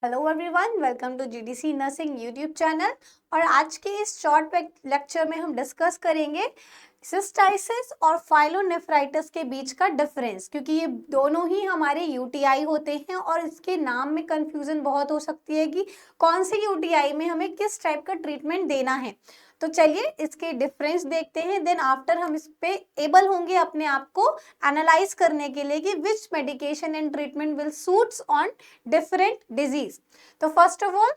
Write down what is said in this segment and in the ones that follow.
Hello everyone, welcome to GDC nursing YouTube channel. और आज के इस शॉर्ट लेक्चर में हम डिस्कस करेंगे सिस्टाइसिस और फाइलोनेफ्राइटिस के बीच का डिफरेंस, क्योंकि ये दोनों ही हमारे यूटीआई होते हैं और इसके नाम में कंफ्यूजन बहुत हो सकती है कि कौन से यूटीआई में हमें किस टाइप का ट्रीटमेंट देना है। तो चलिए इसके डिफरेंस देखते हैं, देन आफ्टर हम इस पे एबल होंगे अपने आप को एनालाइज करने के लिए कि which medication and treatment will suits on different disease. तो फर्स्ट ऑफ ऑल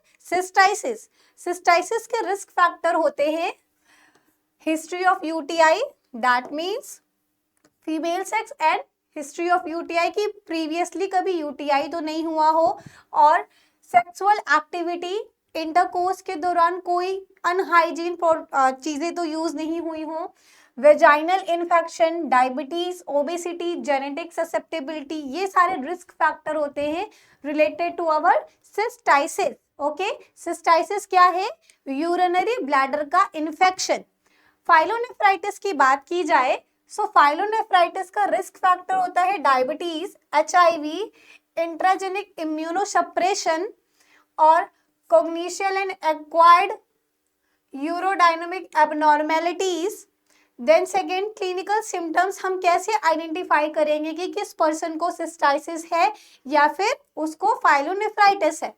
सिस्टाइसिस के रिस्क फैक्टर होते हैं history of UTI, that means female sex and history of UTI की प्रीवियसली कभी यूटीआई तो नहीं हुआ हो, और सेक्सुअल एक्टिविटी इंटरकोर्स के दौरान कोई अनहाइजीन चीजें तो यूज नहीं हुई हो, vaginal infection, diabetes, obesity, genetic susceptibility, ये सारे रिस्क फैक्टर होते हैं रिलेटेड टू अवर सिस्टाइसिस। ओके, सिस्टाइसिस क्या है? यूरिनरी ब्लैडर का इन्फेक्शन। फाइलोनेफ्राइटिस की बात की जाए, सो फाइलोनेफ्राइटिस का रिस्क फैक्टर होता है डायबिटीज, एचआईवी, इंट्राजेनिक इम्यूनोसप्रेशन और congenital and acquired urodynamic abnormalities. Then second, clinical symptoms, हम कैसे आइडेंटिफाई करेंगे कि किस पर्सन को सिस्टाइसिस है या फिर उसको फाइलोनेफ्राइटिस है।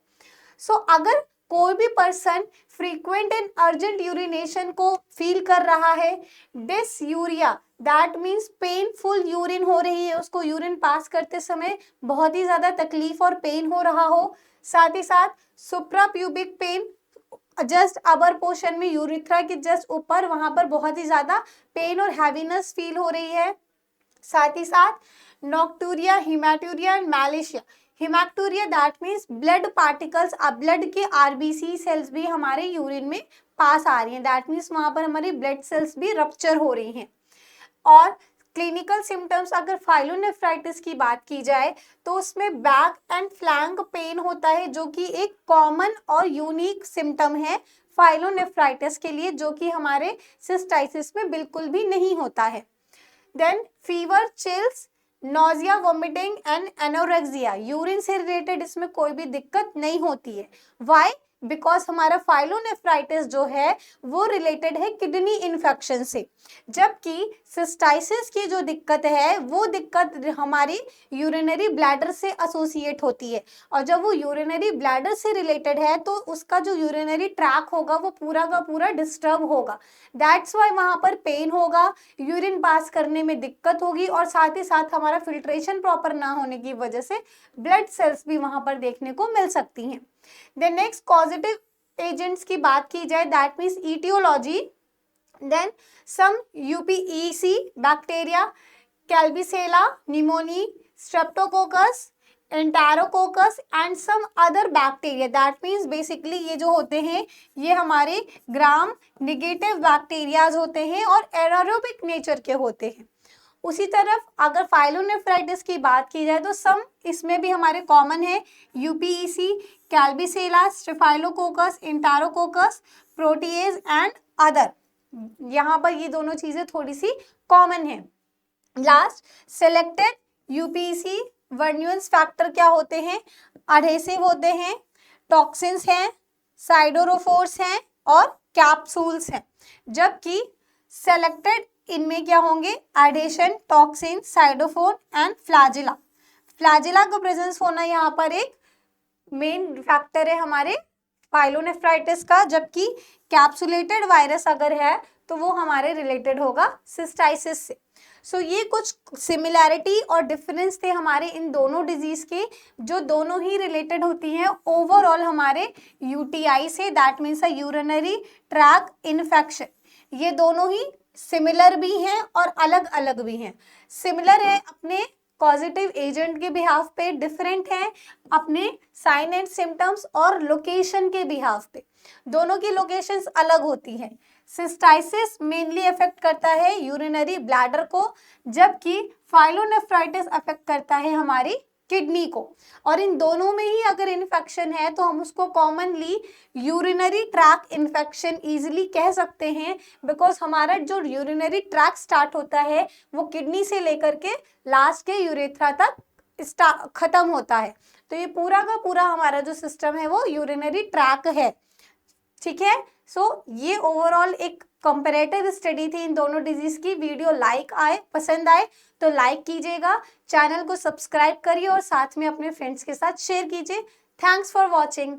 सो अगर कोई भी person frequent and urgent urination को फील कर रहा है, dysuria that means painful urine हो रही है, उसको यूरिन पास करते समय बहुत ही ज्यादा तकलीफ और पेन हो रहा हो, साथ ही साथ suprapubic pain, just upper portion में यूरिथ्रा के जस्ट ऊपर, वहां पर बहुत ही ज्यादा पेन और हैवीनेस फील हो रही है, साथ ही साथ nocturia, haematuria and malaise. Haematuria that means blood particles, blood के आरबीसी सेल्स भी हमारे यूरिन में पास आ रही हैं, दैट मीन्स वहां पर हमारी ब्लड सेल्स भी रप्चर हो रही हैं। और क्लिनिकल सिम्टम्स अगर फाइलोनेफ्राइटिस की बात की जाए तो उसमें बैक एंड फ्लैंक पेन होता है, जो कि एक कॉमन और यूनिक सिम्टम है फाइलोनेफ्राइटिस के लिए, जो कि हमारे सिस्टाइसिस में बिल्कुल भी नहीं होता है। Then fever, chills, nausea, vomiting and anorexia, urine से रिलेटेड इसमें कोई भी दिक्कत नहीं होती है। वाई? बिकॉज हमारा फाइलोनेफ्राइटिस जो है वो रिलेटेड है किडनी इन्फेक्शन से, जबकि सिस्टाइसिस की जो दिक्कत है वो दिक्कत हमारी यूरिनरी ब्लैडर से एसोसिएट होती है, और जब वो यूरिनरी ब्लैडर से रिलेटेड है तो उसका जो यूरिनरी ट्रैक होगा वो पूरा का पूरा डिस्टर्ब होगा, दैट्स वाई वहां पर पेन होगा, यूरिन पास करने में दिक्कत होगी, और साथ ही साथ हमारा फिल्ट्रेशन प्रॉपर ना होने की वजह से ब्लड सेल्स भी वहां पर देखने को मिल सकती हैं। देन नेक्स्ट, कॉजेटिव एजेंट्स की बात की जाए, that means aetiology, then some UPEC bacteria, Klebsiella pneumoniae, streptococcus, enterococcus and some other bacteria, that means basically ये जो होते हैं ये हमारे ग्राम निगेटिव बैक्टीरियाज होते हैं और एरोबिक नेचर के होते हैं। उसी तरफ अगर फाइलोनेफ्राइटिस की बात की जाए तो सम इसमें भी हमारे कॉमन है, यूपीईसी, कैल्बिसेला, staphylococcus, enterococcus, protease and other. यहाँ पर ये दोनों चीजें थोड़ी सी कॉमन है। लास्ट, सिलेक्टेड यूपीसी वर्न्यूअन्स फैक्टर क्या होते हैं? अडहेसिव होते हैं, टॉक्सिन्स हैं, साइडोरोफोर्स हैं और कैप्सूल्स हैं, जबकि सेलेक्टेड इनमें क्या होंगे? Adhesion, toxin, siderophore and flagella. Flagella का प्रेजेंस होना यहाँ पर एक मेन फैक्टर है हमारे फाइलोनेफ्राइटिस का, जबकि कैप्सुलेटेड वायरस अगर है तो वो हमारे रिलेटेड होगा सिस्टाइसिस से। सो ये कुछ सिमिलैरिटी और डिफरेंस थे हमारे इन दोनों डिजीज के, जो दोनों ही रिलेटेड होती हैं ओवरऑल हमारे यूटीआई से, that means a urinary track infection. ये दोनों ही सिमिलर भी हैं और अलग अलग भी हैं। सिमिलर है अपने पॉजिटिव एजेंट के बिहाफ पे, डिफरेंट है अपने साइन एंड सिम्टम्स और लोकेशन के बिहाफ पे, दोनों की लोकेशंस अलग होती हैं। सिस्टाइसिस मेनली अफेक्ट करता है यूरिनरी ब्लैडर को, जबकि फाइलोनेफ्राइटिस अफेक्ट करता है हमारी किडनी को, और इन दोनों में ही अगर इन्फेक्शन है तो हम उसको commonly urinary track infection easily कह सकते हैं, बिकॉज हमारा जो यूरिनरी ट्रैक स्टार्ट होता है वो किडनी से लेकर के लास्ट के यूरेथ्रा तक खत्म होता है। तो ये पूरा का पूरा हमारा जो सिस्टम है वो यूरिनरी ट्रैक है। ठीक है, सो ये ओवरऑल एक कंपैरेटिव स्टडी थी इन दोनों डिजीज की। वीडियो पसंद आए तो लाइक कीजिएगा, चैनल को सब्सक्राइब करिए और साथ में अपने फ्रेंड्स के साथ शेयर कीजिए। Thanks for watching.